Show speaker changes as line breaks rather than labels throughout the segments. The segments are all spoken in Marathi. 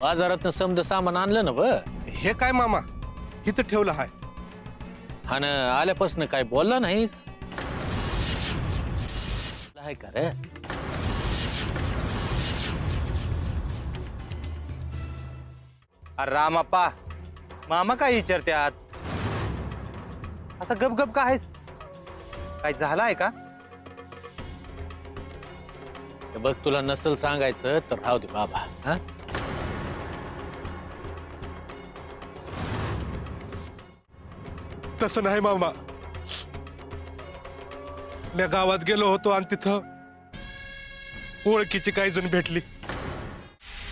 बाजारात समद सामान आणलं ना ब
हे काय मामा इथं ठेवलं हाय.
हा ना आल्यापासून काय बोलला नाहीस आहे का रे?
अरे रामाप्पा मामा काय विचारत्यात असं गपगप का आहेस? काय झालाय का?
हे बघ तुला नसल सांगायचं तर राहू दे बाबा. हा
तसं नाही मामा. मी गावात गेलो होतो आणि तिथं ओळखीची काही जण भेटली.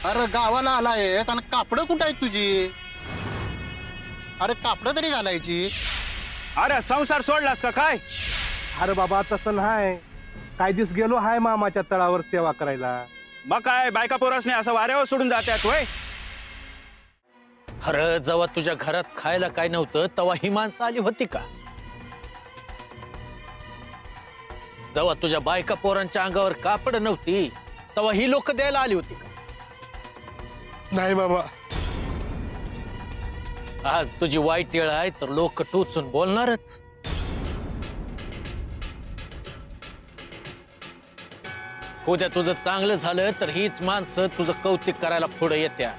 अरे गावाला आलाय आणि कापडं कुठं आहेत तुझी? अरे कापडं तरी घालायची.
अरे संसार सोडलास का काय?
अरे बाबा तसं नाही. काय दिवस गेलो हाय मामाच्या तळावर सेवा करायला.
मग काय बायका पोरासने असं वाऱ्यावर सोडून जात्यात वय?
अरे जेव्हा तुझ्या घरात खायला काय नव्हतं तेव्हा ही माणसं आली होती का? जेव्हा तुझ्या बायका पोरांच्या अंगावर कापड नव्हती तेव्हा ही लोक द्यायला आली होती का?
नाही मामा.
आज तुझी वाईट वेळ आहे तर लोक टोचून बोलणारच. उद्या तुझं चांगलं झालं तर हीच माणसं तुझं कौतुक करायला पुढे येत्या.